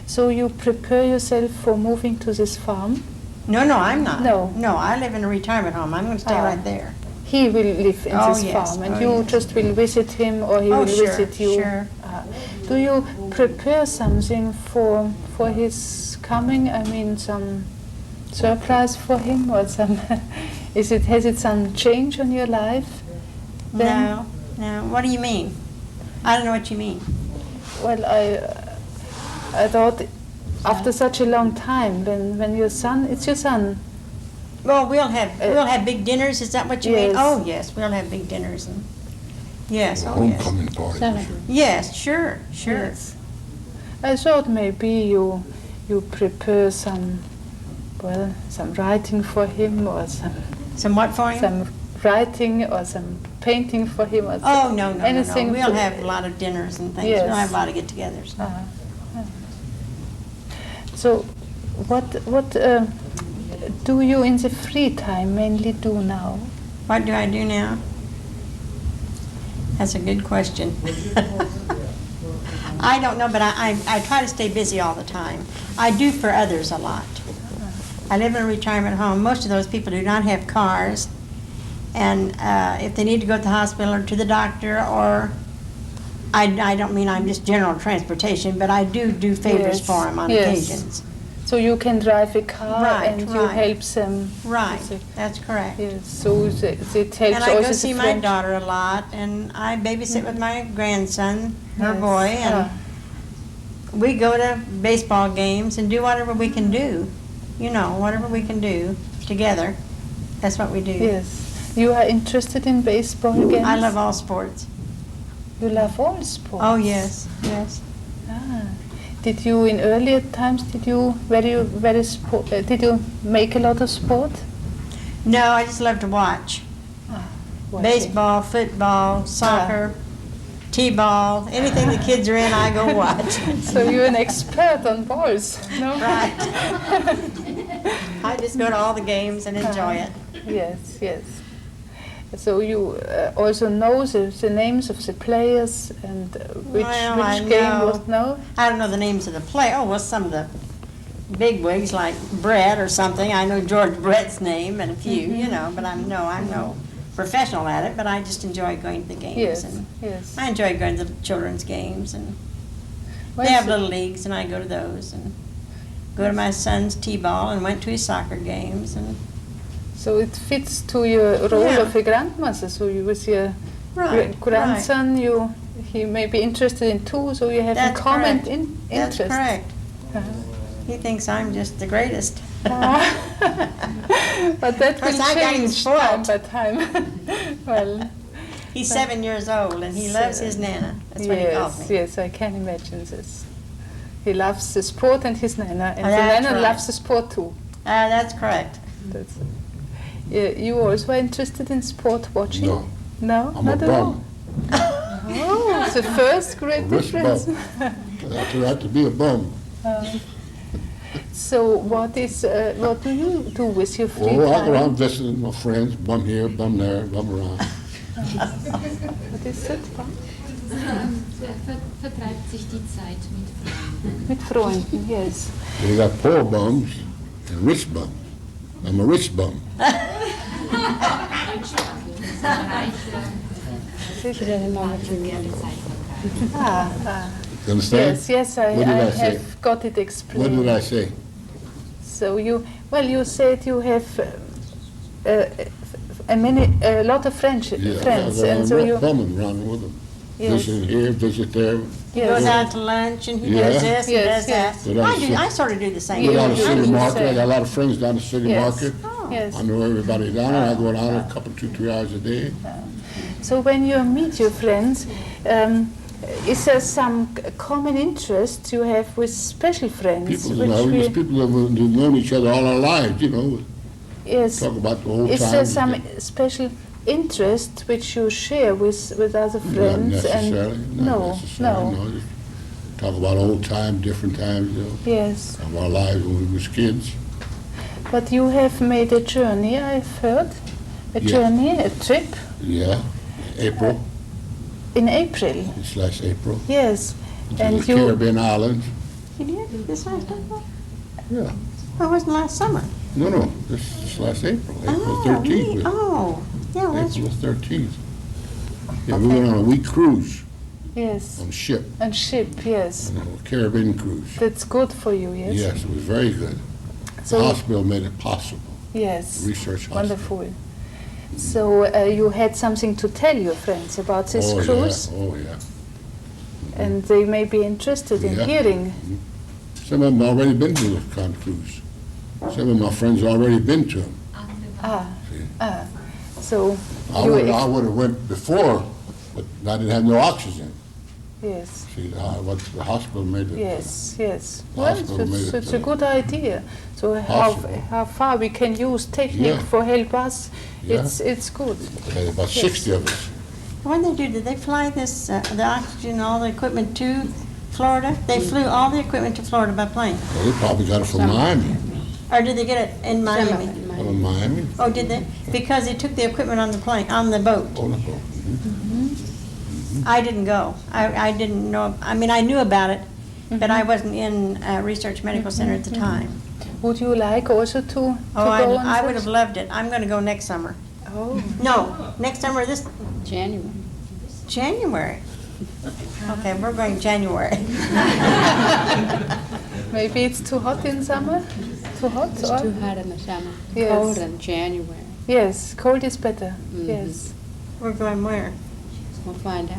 Speaker 3: So you prepare yourself for moving to this farm?
Speaker 2: No, I'm not.
Speaker 3: No.
Speaker 2: No, I live in a retirement home. I'm going to stay
Speaker 3: Ah.
Speaker 2: right there.
Speaker 3: He will live in
Speaker 2: Oh,
Speaker 3: this
Speaker 2: yes.
Speaker 3: farm, and
Speaker 2: Oh,
Speaker 3: you
Speaker 2: yes.
Speaker 3: just will visit him, or he
Speaker 2: Oh,
Speaker 3: will
Speaker 2: sure,
Speaker 3: visit you.
Speaker 2: sure.
Speaker 3: Do you prepare something for his coming? I mean, some surprise for him, or some? Has it some change on your life? then?
Speaker 2: No. What do you mean? I don't know what you mean.
Speaker 3: Well, I thought after such a long time, when your son, it's your son.
Speaker 2: Well, we'll have big dinners. Is that what you mean?
Speaker 3: Yes.
Speaker 2: Oh, yes, we'll have big dinners. And yes, oh, yes.
Speaker 1: Homecoming party, for sure.
Speaker 2: Yes, sure.
Speaker 3: Yes. I thought maybe you prepare some writing for him, or
Speaker 2: Some what for him?
Speaker 3: some writing or some painting for him, or
Speaker 2: Oh, no.
Speaker 3: anything.
Speaker 2: We'll have a lot of dinners and things.
Speaker 3: Yes.
Speaker 2: We'll have a lot of get-togethers.
Speaker 3: So, what do you in the free time mainly do now?
Speaker 2: What do I do now? That's a good question. I don't know, but I try to stay busy all the time. I do for others a lot. I live in a retirement home. Most of those people do not have cars. And if they need to go to the hospital or to the doctor, or I don't mean I'm just general transportation, but I do favors
Speaker 3: Yes,
Speaker 2: for them on
Speaker 3: yes.
Speaker 2: occasions.
Speaker 3: So you can drive a car
Speaker 2: Right,
Speaker 3: and you
Speaker 2: right.
Speaker 3: help them.
Speaker 2: Right,
Speaker 3: So-
Speaker 2: that's correct.
Speaker 3: Yes, so it helps
Speaker 2: And I
Speaker 3: also
Speaker 2: go
Speaker 3: the
Speaker 2: see my
Speaker 3: French-
Speaker 2: daughter a lot, and I babysit with my grandson, her
Speaker 3: Yes.
Speaker 2: boy, and we go to baseball games and do whatever we can do. You know, whatever we can do together. That's what we do.
Speaker 3: Yes. You are interested in baseball games?
Speaker 2: I love all sports.
Speaker 3: You love all sports?
Speaker 2: Oh, yes, yes.
Speaker 3: Ah. Did you, in earlier times, did you did you make a lot of sport?
Speaker 2: No, I just love to watch.
Speaker 3: Watching.
Speaker 2: Baseball, football, soccer, t-ball, anything the kids are in, I go watch.
Speaker 3: So you're an expert on balls, no?
Speaker 2: Right. I just go to all the games and enjoy it.
Speaker 3: Yes, yes. So you also know the names of the players and which
Speaker 2: I
Speaker 3: game
Speaker 2: know.
Speaker 3: was no?
Speaker 2: I don't know the names of the play. Oh, well, some of the big wigs like Brett or something. I know George Brett's name and a few, you know, but I'm no professional at it, but I just enjoy going to the games.
Speaker 3: Yes,
Speaker 2: And
Speaker 3: yes.
Speaker 2: I enjoy going to the children's games, and
Speaker 3: Well,
Speaker 2: they have
Speaker 3: so-
Speaker 2: little leagues, and I go to those, and go to my son's t-ball, and went to his soccer games, and
Speaker 3: So it fits to your role
Speaker 2: Yeah.
Speaker 3: of a grandmother. So you with your
Speaker 2: right,
Speaker 3: grandson, he may be interested in too. So you have
Speaker 2: That's
Speaker 3: a common
Speaker 2: correct.
Speaker 3: interest.
Speaker 2: That's correct.
Speaker 3: Uh-huh.
Speaker 2: He thinks I'm just the greatest.
Speaker 3: But that
Speaker 2: Course,
Speaker 3: will
Speaker 2: I got him
Speaker 3: change time
Speaker 2: spoiled.
Speaker 3: by time. Well,
Speaker 2: He's 7 years old, and he loves his Nana. That's what he calls
Speaker 3: yes,
Speaker 2: me.
Speaker 3: yes, I can imagine this. He loves the sport and his Nana, and the
Speaker 2: That's
Speaker 3: Nana
Speaker 2: right.
Speaker 3: loves the sport too.
Speaker 2: That's correct.
Speaker 3: That's you also are interested in sport watching?
Speaker 1: No.
Speaker 3: No,
Speaker 1: I'm a
Speaker 3: not at all.
Speaker 1: bum.
Speaker 3: Oh, the first
Speaker 1: A
Speaker 3: great
Speaker 1: wrist
Speaker 3: difference.
Speaker 1: bum. That's right to be a bum.
Speaker 3: So what do you do with your free
Speaker 1: Oh, I
Speaker 3: time?
Speaker 1: go around visiting my friends, bum here, bum there, bum around.
Speaker 3: What is it?
Speaker 4: Vertreibt sich die Zeit mit Freunden.
Speaker 3: Mit Freunden, yes.
Speaker 1: They got poor bums and rich bums. I'm a rich bum. You understand?
Speaker 3: Yes, yes, I
Speaker 1: What did I say?
Speaker 3: have got it
Speaker 1: What
Speaker 3: explained.
Speaker 1: did I say?
Speaker 3: So you said you have a lot of friends, and so you,
Speaker 1: bumming around with them.
Speaker 3: yes,
Speaker 1: Visit here, visit there.
Speaker 2: He goes
Speaker 3: yes,
Speaker 2: out to lunch, and he
Speaker 1: Yeah.
Speaker 2: does this, he
Speaker 3: Yes,
Speaker 2: does
Speaker 3: yes.
Speaker 2: that.
Speaker 1: But
Speaker 2: I sort of do the same.
Speaker 3: You
Speaker 1: Go down to
Speaker 3: do
Speaker 1: city
Speaker 3: the
Speaker 1: market. I
Speaker 3: same.
Speaker 1: got a lot of friends down the city
Speaker 3: Yes.
Speaker 1: market.
Speaker 2: Oh.
Speaker 3: yes.
Speaker 1: I know everybody down there. I go down there a couple, 2-3 hours a day.
Speaker 3: So when you meet your friends, is there some common interest you have with special friends?
Speaker 1: People,
Speaker 3: which
Speaker 1: these people have known each other all our lives, you know.
Speaker 3: yes.
Speaker 1: Talk about the old
Speaker 3: Is there
Speaker 1: times.
Speaker 3: some special interest which you share with other
Speaker 1: Not
Speaker 3: friends?
Speaker 1: necessarily. Not
Speaker 3: No,
Speaker 1: necessarily,
Speaker 3: no.
Speaker 1: Just talk about old times, different times, you know.
Speaker 3: Yes,
Speaker 1: Of our lives when we was kids.
Speaker 3: but you have made a journey, I've heard. A
Speaker 1: Yeah.
Speaker 3: journey, a trip
Speaker 1: Yeah, April,
Speaker 3: in April.
Speaker 1: this last April.
Speaker 3: Yes,
Speaker 1: To
Speaker 3: and
Speaker 1: the
Speaker 3: you.
Speaker 1: Caribbean islands.
Speaker 2: You did this last April?
Speaker 1: Yeah.
Speaker 2: Oh, it wasn't last summer.
Speaker 1: No, this last April, April 13th.
Speaker 2: Yeah, that's
Speaker 1: April 13th. Yeah, we went on a week cruise
Speaker 3: Yes,
Speaker 1: on a ship,
Speaker 3: and ship. Yes,
Speaker 1: on a Caribbean cruise.
Speaker 3: that's good for you. Yes.
Speaker 1: Yes, it was very good. The
Speaker 3: So
Speaker 1: hospital made it possible,
Speaker 3: yes,
Speaker 1: research hospital.
Speaker 3: wonderful. So you had something to tell your friends about this
Speaker 1: Oh,
Speaker 3: cruise,
Speaker 1: yeah, oh, yeah.
Speaker 3: and they may be interested in
Speaker 1: Yeah.
Speaker 3: hearing.
Speaker 1: Some of them already been to the kind of cruise. Some of my friends already been to them.
Speaker 3: Ah,
Speaker 1: See.
Speaker 3: so
Speaker 1: I
Speaker 3: you
Speaker 1: would have went before, but I didn't have no oxygen.
Speaker 3: yes.
Speaker 1: See, what the hospital made it.
Speaker 3: Yes, yes.
Speaker 1: The
Speaker 3: Well,
Speaker 1: hospital made it,
Speaker 3: it's a good idea. So
Speaker 1: possible.
Speaker 3: how far we can use technique
Speaker 1: Yeah.
Speaker 3: for help us,
Speaker 1: Yeah.
Speaker 3: it's good.
Speaker 1: They had about 60 of us.
Speaker 2: What did they do? Did they fly this, the oxygen, all the equipment to Florida? They flew all the equipment to Florida by plane?
Speaker 1: Well, they probably got it from Miami.
Speaker 2: Or did they get it in Miami?
Speaker 1: From Miami.
Speaker 2: Oh, did they? Because they took the equipment on the plane, on the boat.
Speaker 1: Oh, no.
Speaker 2: I didn't go. I didn't know, I mean, I knew about it, but I wasn't in Research Medical Center at the time.
Speaker 3: Would you like also to
Speaker 2: Oh,
Speaker 3: go on
Speaker 2: I would
Speaker 3: such-
Speaker 2: have loved it. I'm going to go next summer.
Speaker 3: Oh,
Speaker 2: No, next summer, this
Speaker 5: January.
Speaker 2: January. Okay, we're going January.
Speaker 3: maybe it's too hot in summer? Too hot?
Speaker 5: It's
Speaker 3: or-
Speaker 5: too hot in the summer.
Speaker 3: Yes.
Speaker 5: Cold in January.
Speaker 3: Yes, cold is better.
Speaker 5: Mhm.
Speaker 3: Yes.
Speaker 2: We're going where?
Speaker 5: We'll find out.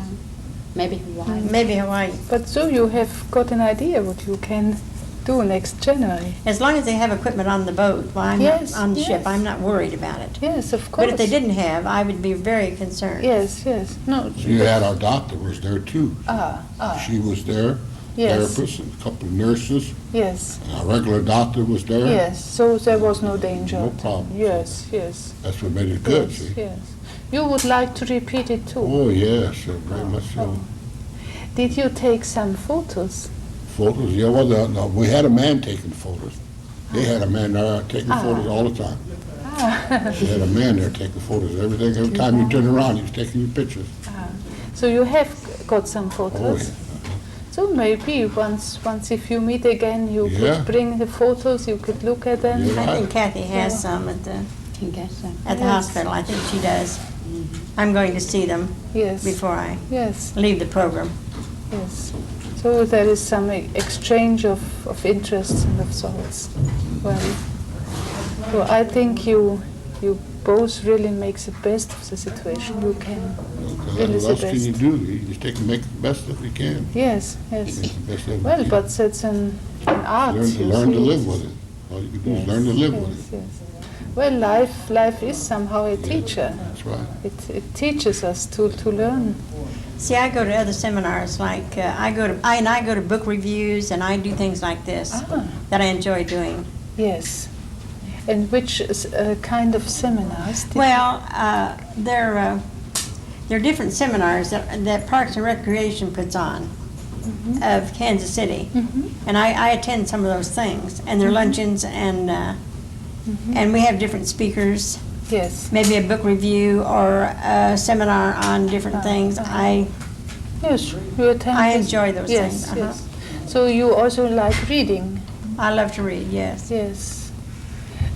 Speaker 5: Maybe Hawaii.
Speaker 2: Maybe Hawaii.
Speaker 3: But so you have got an idea what you can do next January.
Speaker 2: As long as they have equipment on the boat, while I'm
Speaker 3: Yes,
Speaker 2: not on the ship,
Speaker 3: yes.
Speaker 2: I'm not worried about it.
Speaker 3: Yes, of course.
Speaker 2: But if they didn't have, I would be very concerned.
Speaker 3: Yes, yes. No.
Speaker 1: You had our doctor was there too. She was there,
Speaker 3: Yes.
Speaker 1: therapist, and a couple of nurses,
Speaker 3: Yes.
Speaker 1: and our regular doctor was there.
Speaker 3: Yes. So there was no danger.
Speaker 1: No problem.
Speaker 3: Yes, yes.
Speaker 1: That's what made it good,
Speaker 3: Yes,
Speaker 1: see?
Speaker 3: yes. You would like to repeat it too.
Speaker 1: Oh, yes, very much so.
Speaker 3: Did you take some photos?
Speaker 1: Photos, yeah, well, no, we had a man taking photos. They had a man there taking photos all the time. They had a man there taking photos, everything, every time you turn around, he was taking you pictures.
Speaker 3: So you have got some
Speaker 1: Oh,
Speaker 3: photos?
Speaker 1: yeah.
Speaker 3: So maybe once if you meet again, you
Speaker 1: Yeah.
Speaker 3: could bring the photos, you could look at them.
Speaker 1: Yeah.
Speaker 2: I think Kathy has
Speaker 3: Yeah.
Speaker 2: some at
Speaker 5: Can get some.
Speaker 2: the
Speaker 3: Yes.
Speaker 2: hospital. I think she does. I'm going to see them
Speaker 3: Yes.
Speaker 2: before I
Speaker 3: Yes,
Speaker 2: leave the program.
Speaker 3: yes. So there is some exchange of interests and of thoughts. Well, so I think you both really make the best of the situation you can.
Speaker 1: What
Speaker 3: Really the
Speaker 1: else can you
Speaker 3: best.
Speaker 1: do? You just take and make the best of it you can.
Speaker 3: Yes, yes.
Speaker 1: Make the best of it
Speaker 3: Well,
Speaker 1: you
Speaker 3: but that's an art.
Speaker 1: can. Learn to live with it. All you can do is learn to live with it.
Speaker 3: Yes, yes. Well, life is somehow a teacher.
Speaker 1: That's right.
Speaker 3: It teaches us to learn.
Speaker 2: See, I go to other seminars, like I go to book reviews, and I do things like this that I enjoy doing.
Speaker 3: Yes. And which kind of seminars?
Speaker 2: Well, there are different seminars that Parks and Recreation puts on of Kansas City, and I attend some of those things, and their luncheons, and we have different speakers.
Speaker 3: Yes.
Speaker 2: Maybe a book review or a seminar on different things.
Speaker 3: Yes, you attend.
Speaker 2: I
Speaker 3: this-
Speaker 2: enjoy those
Speaker 3: yes,
Speaker 2: things,
Speaker 3: Yes. So you also like reading?
Speaker 2: I love to read. Yes.
Speaker 3: Yes.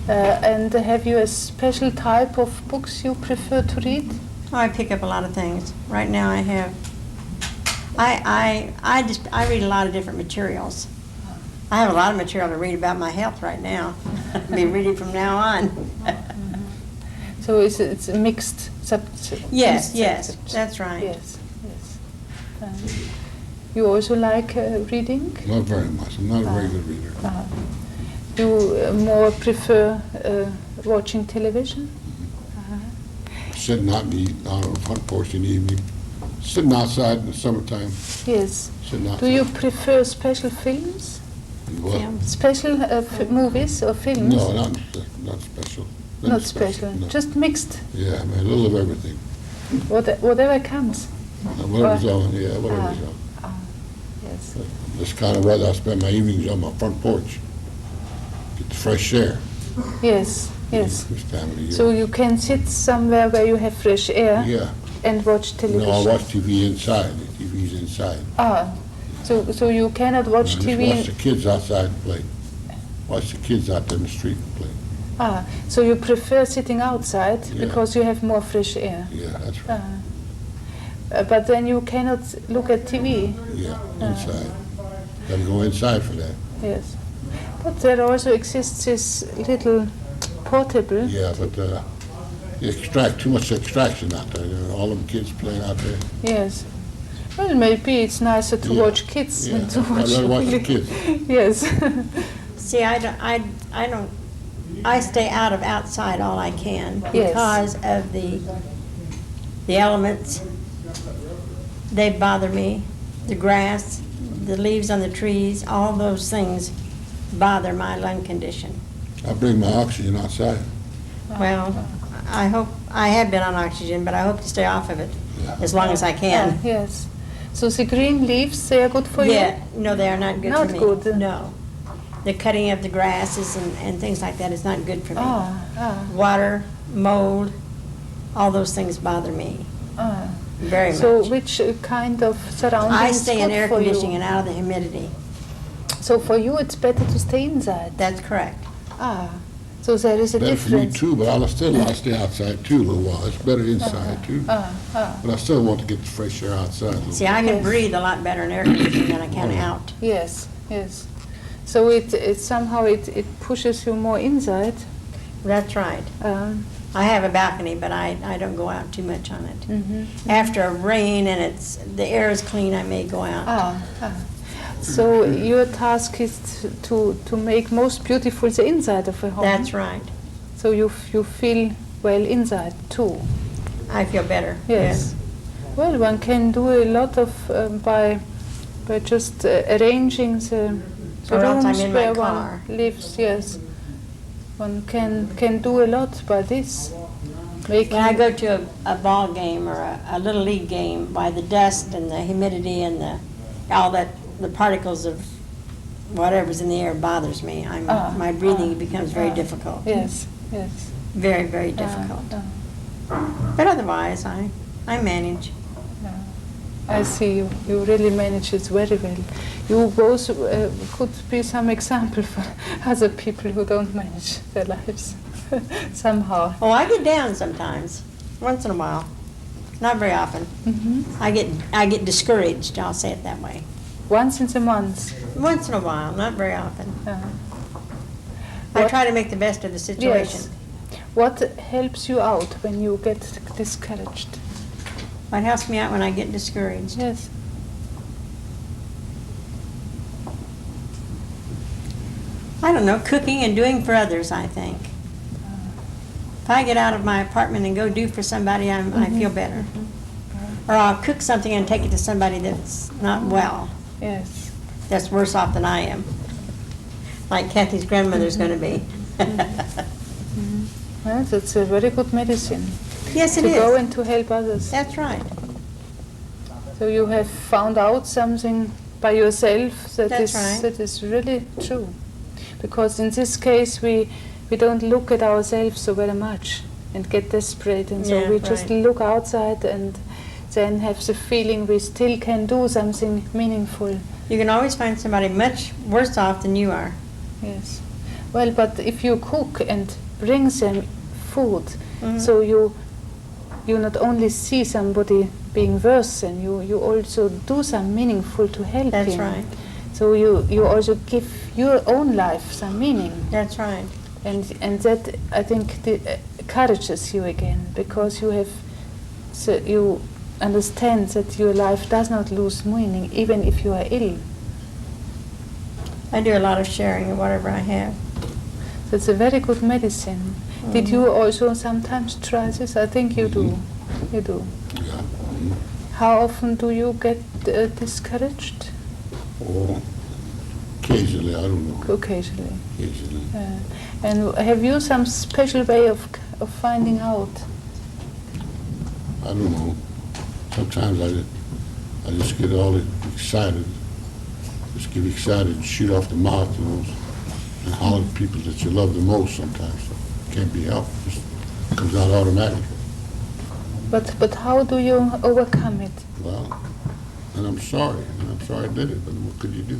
Speaker 3: And have you a special type of books you prefer to read?
Speaker 2: Oh, I pick up a lot of things. Right now, I have. I read a lot of different materials. I have a lot of material to read about my health right now. I'll be reading from now on.
Speaker 3: So it's a mixed subject.
Speaker 2: Yes, yes, that's right.
Speaker 3: Yes, yes. You also like reading?
Speaker 1: Not very much. I'm not a very good reader.
Speaker 3: You more prefer watching television?
Speaker 1: Sitting out on the front porch in the evening, sitting outside in the summertime,
Speaker 3: Yes.
Speaker 1: sitting outside.
Speaker 3: Do you prefer special films?
Speaker 1: What?
Speaker 2: Film.
Speaker 3: Special movies or films?
Speaker 1: No, not special.
Speaker 3: Not special,
Speaker 1: no.
Speaker 3: just mixed.
Speaker 1: Yeah, I mean, a little of everything.
Speaker 3: Whatever comes.
Speaker 1: Whatever's on, yeah, whatever's on.
Speaker 3: Yes.
Speaker 1: This kind of weather, I spend my evenings on my front porch. Get the fresh air.
Speaker 3: Yes, yes.
Speaker 1: This time of the year.
Speaker 3: So you can sit somewhere where you have fresh air
Speaker 1: Yeah.
Speaker 3: and watch television.
Speaker 1: No, I watch TV inside. The TV's inside.
Speaker 3: So you cannot watch
Speaker 1: I just
Speaker 3: TV.
Speaker 1: watch the kids outside play. Watch the kids out there in the street play.
Speaker 3: So you prefer sitting outside
Speaker 1: Yeah.
Speaker 3: because you have more fresh air.
Speaker 1: Yeah, that's right.
Speaker 3: But then you cannot look at TV.
Speaker 1: Yeah, inside. Gotta go inside for that.
Speaker 3: Yes. But there also exists this little portable.
Speaker 1: Yeah, but you extract too much extraction out there. You know, all them kids playing out there.
Speaker 3: Yes. Well, maybe it's nicer to
Speaker 1: Yeah.
Speaker 3: watch kids
Speaker 1: Yeah,
Speaker 3: than to
Speaker 1: I'd
Speaker 3: watch.
Speaker 1: rather watch the kids.
Speaker 3: Yes.
Speaker 2: See, I don't. I stay out of outside all I can
Speaker 3: Yes.
Speaker 2: because of the elements. They bother me. The grass, the leaves on the trees, all those things bother my lung condition.
Speaker 1: I bring my oxygen outside.
Speaker 2: Well, I have been on oxygen, but I hope to stay off of it as long as I can.
Speaker 3: Yes. So the green leaves, they are good for you?
Speaker 2: Yeah, no, they are not good
Speaker 3: Not
Speaker 2: for me.
Speaker 3: good.
Speaker 2: No. The cutting of the grasses and things like that is not good for me. Water, mold, all those things bother me very
Speaker 3: So
Speaker 2: much.
Speaker 3: which kind of surroundings
Speaker 2: I stay in
Speaker 3: good
Speaker 2: air
Speaker 3: for you?
Speaker 2: conditioning and out of the humidity.
Speaker 3: So for you it's better to stay inside?
Speaker 2: That's correct.
Speaker 3: So there is a
Speaker 1: Better for me
Speaker 3: difference.
Speaker 1: too, but I'll stay outside too a little while. It's better inside too. But I still want to get the fresh air outside. a little
Speaker 2: See, I can
Speaker 3: Yes.
Speaker 2: breathe a lot better in air conditioning than I can out.
Speaker 3: Yes, yes. So it somehow it pushes you more inside.
Speaker 2: That's right. I have a balcony, but I don't go out too much on it.
Speaker 3: Mm-hmm.
Speaker 2: After a rain and the air is clean, I may go out.
Speaker 3: So your task is to make most beautiful the inside of a home.
Speaker 2: That's right.
Speaker 3: So you feel well inside too.
Speaker 2: I feel better.
Speaker 3: Yes. Well, one can do a lot of by just arranging the
Speaker 2: Or else I'm
Speaker 3: rooms
Speaker 2: in my
Speaker 3: where
Speaker 2: car.
Speaker 3: one lives. Yes. One can do a lot by this. Making
Speaker 2: When I go to a ball game or a little league game, by the dust and the humidity and all that, the particles of whatever's in the air bothers me. My breathing becomes very difficult.
Speaker 3: Yes.
Speaker 2: Very, very difficult. But otherwise, I manage.
Speaker 3: I see you really manage it very well. You both could be some example for other people who don't manage their lives somehow.
Speaker 2: Oh, I get down sometimes, once in a while. Not very often. I get discouraged, I'll say it that way.
Speaker 3: Once in a month.
Speaker 2: Once in a while, not very often. I
Speaker 3: What-
Speaker 2: try to make the best of the situation.
Speaker 3: Yes. What helps you out when you get discouraged?
Speaker 2: What helps me out when I get discouraged?
Speaker 3: Yes.
Speaker 2: I don't know, cooking and doing for others, I think. If I get out of my apartment and go do for somebody, I feel better. Or I'll cook something and take it to somebody that's not well,
Speaker 3: Yes.
Speaker 2: that's worse off than I am. Like Kathy's grandmother's going to be.
Speaker 3: Well, that's a very good medicine.
Speaker 2: Yes, it
Speaker 3: to go
Speaker 2: is.
Speaker 3: and to help others.
Speaker 2: That's right.
Speaker 3: So you have found out something by yourself
Speaker 2: That's right.
Speaker 3: that is really true. Because in this case we don't look at ourselves so very much and get desperate, and so
Speaker 2: Yeah,
Speaker 3: we just
Speaker 2: right.
Speaker 3: look outside and then have the feeling we still can do something meaningful.
Speaker 2: You can always find somebody much worse off than you are.
Speaker 3: Yes. Well, but if you cook and bring them food,
Speaker 2: Mhm.
Speaker 3: so you not only see somebody being worse than you also do some meaningful to help
Speaker 2: That's
Speaker 3: him.
Speaker 2: right.
Speaker 3: So you also give your own life some meaning,
Speaker 2: That's right.
Speaker 3: and that I think encourages you again, because you understand that your life does not lose meaning even if you are ill.
Speaker 2: I do a lot of sharing of whatever I have.
Speaker 3: So it's a very good medicine. Did you also sometimes try this? I think you do. You do.
Speaker 1: Yeah.
Speaker 3: How often do you get discouraged?
Speaker 1: Or occasionally, I don't know.
Speaker 3: Occasionally.
Speaker 1: Occasionally.
Speaker 3: And have you some special way of finding out?
Speaker 1: I don't know. Sometimes I just get all excited. Just get excited and shoot off the mouth, and holler at people that you love the most sometimes. Can't be helped. Just comes out automatically.
Speaker 3: But how do you overcome it?
Speaker 1: Well, and I'm sorry I did it, but what could you do?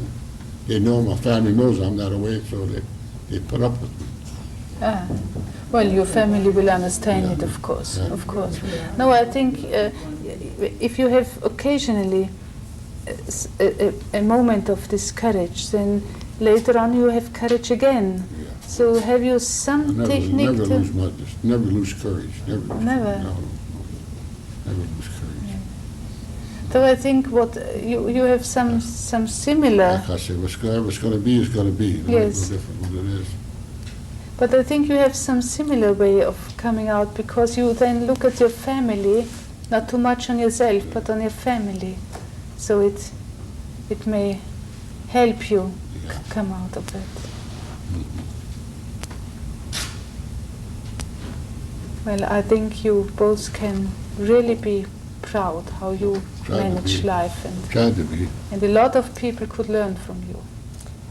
Speaker 1: They know, my family knows I'm not awake, so they put up with me.
Speaker 3: Well, your family will understand
Speaker 1: Yeah.
Speaker 3: it, of course,
Speaker 1: Yeah.
Speaker 3: of course. No, I think if you have occasionally a moment of discourage, then later on you have courage again.
Speaker 1: Yeah.
Speaker 3: So have you some technique
Speaker 1: Never
Speaker 3: to...
Speaker 1: never lose courage.
Speaker 3: Never?
Speaker 1: No. Never lose courage.
Speaker 3: So I think what you have some similar...
Speaker 1: Like I said, whatever's going to be is going to be.
Speaker 3: Yes.
Speaker 1: No different what it is.
Speaker 3: But I think you have some similar way of coming out, because you then look at your family, not too much on yourself, but on your family. So it may help you
Speaker 1: Yeah.
Speaker 3: come out of it. Well, I think you both can really be proud how you
Speaker 1: Try to
Speaker 3: manage
Speaker 1: be.
Speaker 3: life,
Speaker 1: Tried to be.
Speaker 3: and a lot of people could learn from you.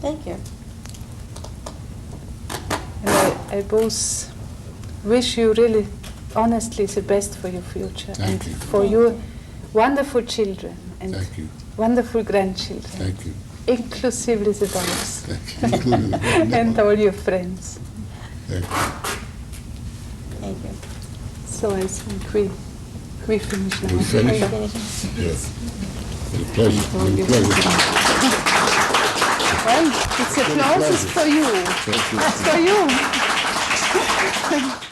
Speaker 2: Thank you.
Speaker 3: And I both wish you really, honestly, the best for your future.
Speaker 1: Thank
Speaker 3: and
Speaker 1: you.
Speaker 3: for your wonderful children and
Speaker 1: Thank you.
Speaker 3: wonderful grandchildren,
Speaker 1: Thank you.
Speaker 3: inclusively the dogs
Speaker 1: Thank you. Including the
Speaker 3: and all your friends.
Speaker 1: Thank you.
Speaker 2: Thank you.
Speaker 3: So I think we finish now.
Speaker 1: We finish?
Speaker 2: Are you finishing?
Speaker 1: Yes. It's a pleasure. It's a pleasure.
Speaker 3: Well, it's applause is for you.
Speaker 1: Thank you.
Speaker 3: That's for you.